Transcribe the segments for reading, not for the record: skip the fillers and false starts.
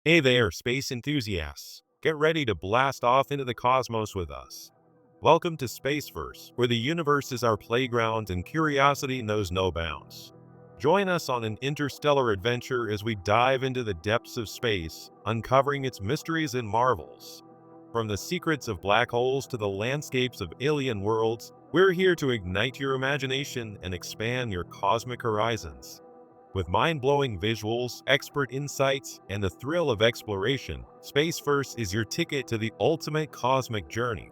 Hey there, space enthusiasts. Get ready to blast off into the cosmos with us. Welcome to Spaceverse, where the universe is our playground and curiosity knows no bounds. Join us on an interstellar adventure as we dive into the depths of space, uncovering its mysteries and marvels. From the secrets of black holes to the landscapes of alien worlds, we're here to ignite your imagination and expand your cosmic horizons. With mind-blowing visuals, expert insights, and the thrill of exploration, Spaceverse is your ticket to the ultimate cosmic journey.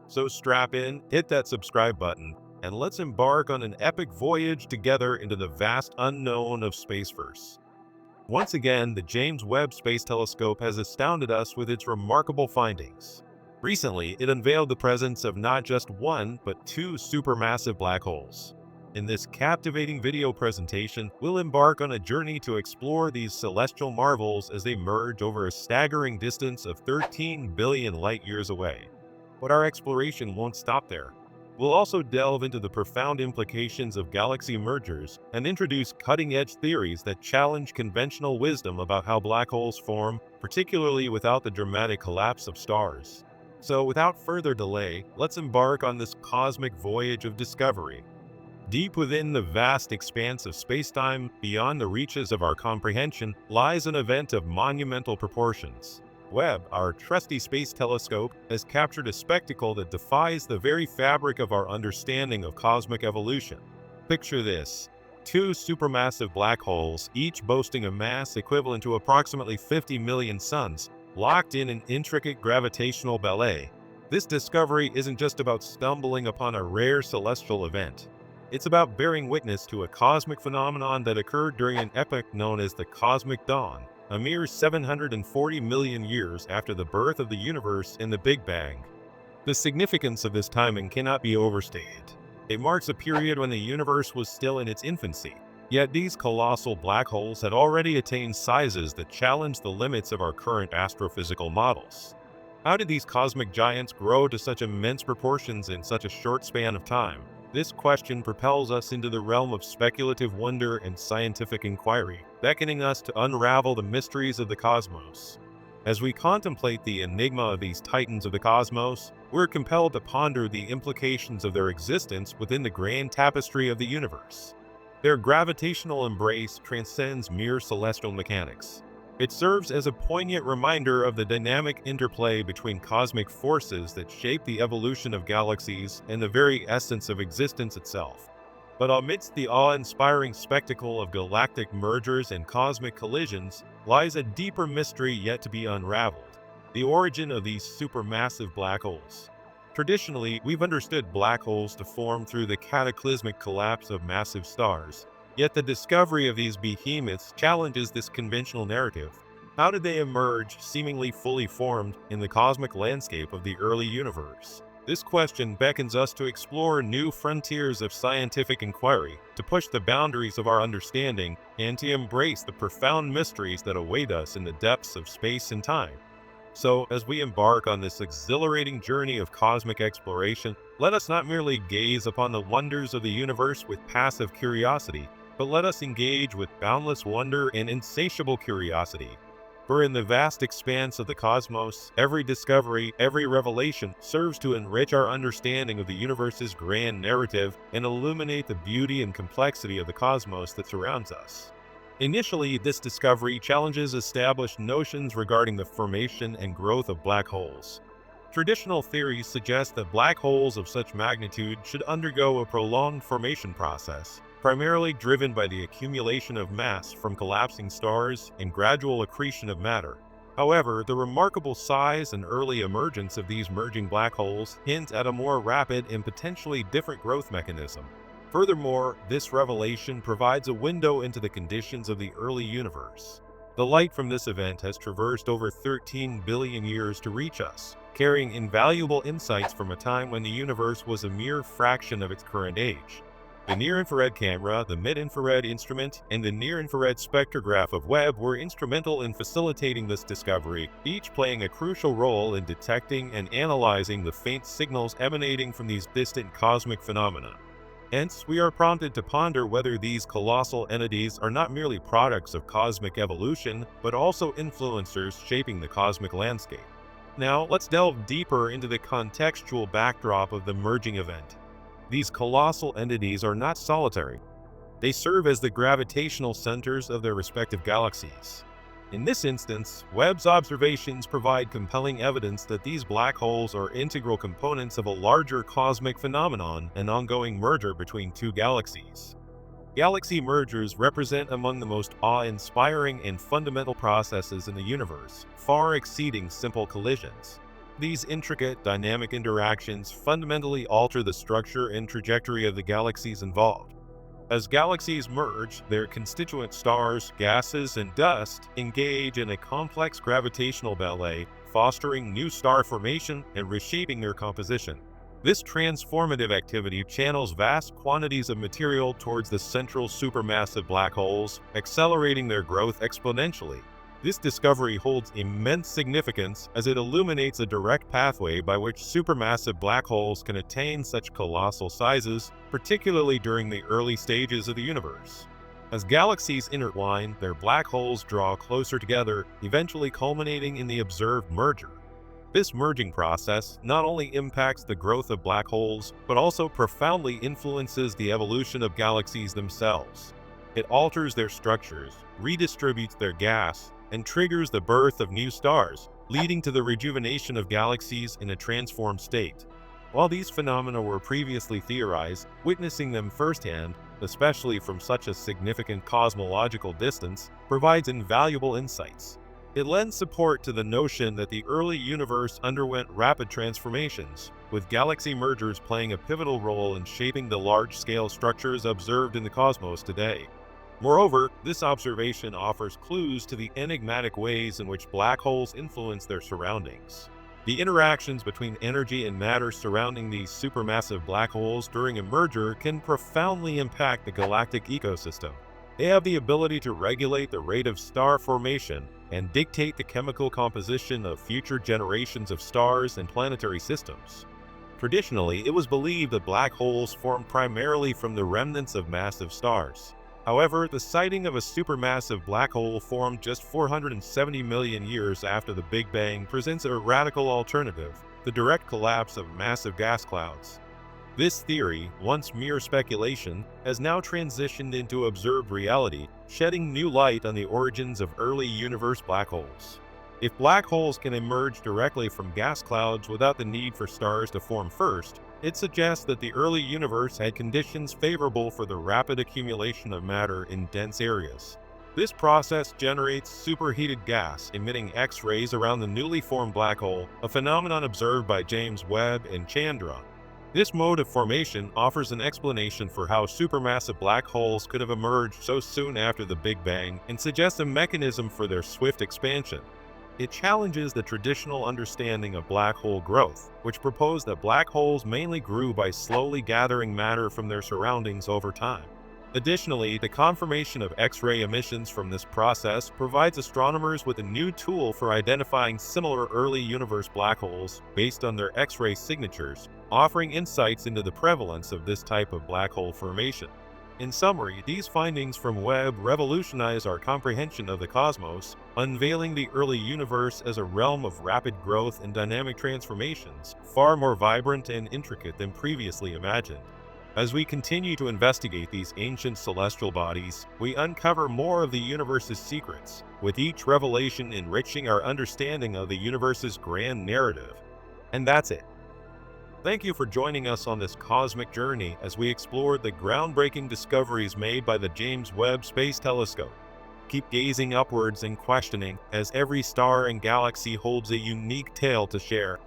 So strap in, hit that subscribe button, and let's embark on an epic voyage together into the vast unknown of Spaceverse. Once again, the James Webb Space Telescope has astounded us with its remarkable findings. Recently, it unveiled the presence of not just one, but two supermassive black holes. In this captivating video presentation, we'll embark on a journey to explore these celestial marvels as they merge over a staggering distance of 13 billion light-years away. But our exploration won't stop there. We'll also delve into the profound implications of galaxy mergers and introduce cutting-edge theories that challenge conventional wisdom about how black holes form, particularly without the dramatic collapse of stars. So without further delay, let's embark on this cosmic voyage of discovery. Deep within the vast expanse of spacetime, beyond the reaches of our comprehension, lies an event of monumental proportions. Webb, our trusty space telescope, has captured a spectacle that defies the very fabric of our understanding of cosmic evolution. Picture this: two supermassive black holes, each boasting a mass equivalent to approximately 50 million suns, locked in an intricate gravitational ballet. This discovery isn't just about stumbling upon a rare celestial event. It's about bearing witness to a cosmic phenomenon that occurred during an epoch known as the Cosmic Dawn, a mere 740 million years after the birth of the universe in the Big Bang. The significance of this timing cannot be overstated. It marks a period when the universe was still in its infancy, yet these colossal black holes had already attained sizes that challenged the limits of our current astrophysical models. How did these cosmic giants grow to such immense proportions in such a short span of time? This question propels us into the realm of speculative wonder and scientific inquiry, beckoning us to unravel the mysteries of the cosmos. As we contemplate the enigma of these titans of the cosmos, we're compelled to ponder the implications of their existence within the grand tapestry of the universe. Their gravitational embrace transcends mere celestial mechanics. It serves as a poignant reminder of the dynamic interplay between cosmic forces that shape the evolution of galaxies and the very essence of existence itself. But amidst the awe-inspiring spectacle of galactic mergers and cosmic collisions lies a deeper mystery yet to be unraveled: the origin of these supermassive black holes. Traditionally, we've understood black holes to form through the cataclysmic collapse of massive stars. Yet the discovery of these behemoths challenges this conventional narrative. How did they emerge, seemingly fully formed, in the cosmic landscape of the early universe? This question beckons us to explore new frontiers of scientific inquiry, to push the boundaries of our understanding, and to embrace the profound mysteries that await us in the depths of space and time. So, as we embark on this exhilarating journey of cosmic exploration, let us not merely gaze upon the wonders of the universe with passive curiosity, but let us engage with boundless wonder and insatiable curiosity. For in the vast expanse of the cosmos, every discovery, every revelation serves to enrich our understanding of the universe's grand narrative and illuminate the beauty and complexity of the cosmos that surrounds us. Initially, this discovery challenges established notions regarding the formation and growth of black holes. Traditional theories suggest that black holes of such magnitude should undergo a prolonged formation process, primarily driven by the accumulation of mass from collapsing stars and gradual accretion of matter. However, the remarkable size and early emergence of these merging black holes hint at a more rapid and potentially different growth mechanism. Furthermore, this revelation provides a window into the conditions of the early universe. The light from this event has traversed over 13 billion years to reach us, carrying invaluable insights from a time when the universe was a mere fraction of its current age. The near-infrared camera, the mid-infrared instrument, and the near-infrared spectrograph of Webb were instrumental in facilitating this discovery, each playing a crucial role in detecting and analyzing the faint signals emanating from these distant cosmic phenomena. Hence, we are prompted to ponder whether these colossal entities are not merely products of cosmic evolution, but also influencers shaping the cosmic landscape. Now, let's delve deeper into the contextual backdrop of the merging event. These colossal entities are not solitary. They serve as the gravitational centers of their respective galaxies. In this instance, Webb's observations provide compelling evidence that these black holes are integral components of a larger cosmic phenomenon, an ongoing merger between two galaxies. Galaxy mergers represent among the most awe-inspiring and fundamental processes in the universe, far exceeding simple collisions. These intricate, dynamic interactions fundamentally alter the structure and trajectory of the galaxies involved. As galaxies merge, their constituent stars, gases, and dust engage in a complex gravitational ballet, fostering new star formation and reshaping their composition. This transformative activity channels vast quantities of material towards the central supermassive black holes, accelerating their growth exponentially. This discovery holds immense significance as it illuminates a direct pathway by which supermassive black holes can attain such colossal sizes, particularly during the early stages of the universe. As galaxies intertwine, their black holes draw closer together, eventually culminating in the observed merger. This merging process not only impacts the growth of black holes, but also profoundly influences the evolution of galaxies themselves. It alters their structures, redistributes their gas, and triggers the birth of new stars, leading to the rejuvenation of galaxies in a transformed state. While these phenomena were previously theorized, witnessing them firsthand, especially from such a significant cosmological distance, provides invaluable insights. It lends support to the notion that the early universe underwent rapid transformations, with galaxy mergers playing a pivotal role in shaping the large-scale structures observed in the cosmos today. Moreover, this observation offers clues to the enigmatic ways in which black holes influence their surroundings. The interactions between energy and matter surrounding these supermassive black holes during a merger can profoundly impact the galactic ecosystem. They have the ability to regulate the rate of star formation and dictate the chemical composition of future generations of stars and planetary systems. Traditionally, it was believed that black holes formed primarily from the remnants of massive stars. However, the sighting of a supermassive black hole formed just 470 million years after the Big Bang presents a radical alternative: the direct collapse of massive gas clouds. This theory, once mere speculation, has now transitioned into observed reality, shedding new light on the origins of early universe black holes. If black holes can emerge directly from gas clouds without the need for stars to form first, it suggests that the early universe had conditions favorable for the rapid accumulation of matter in dense areas. This process generates superheated gas emitting X-rays around the newly formed black hole, a phenomenon observed by James Webb and Chandra. This mode of formation offers an explanation for how supermassive black holes could have emerged so soon after the Big Bang and suggests a mechanism for their swift expansion. It challenges the traditional understanding of black hole growth, which proposed that black holes mainly grew by slowly gathering matter from their surroundings over time. Additionally, the confirmation of X-ray emissions from this process provides astronomers with a new tool for identifying similar early universe black holes based on their X-ray signatures, offering insights into the prevalence of this type of black hole formation. In summary, these findings from Webb revolutionize our comprehension of the cosmos, unveiling the early universe as a realm of rapid growth and dynamic transformations, far more vibrant and intricate than previously imagined. As we continue to investigate these ancient celestial bodies, we uncover more of the universe's secrets, with each revelation enriching our understanding of the universe's grand narrative. And that's it. Thank you for joining us on this cosmic journey as we explored the groundbreaking discoveries made by the James Webb Space Telescope. Keep gazing upwards and questioning, as every star and galaxy holds a unique tale to share.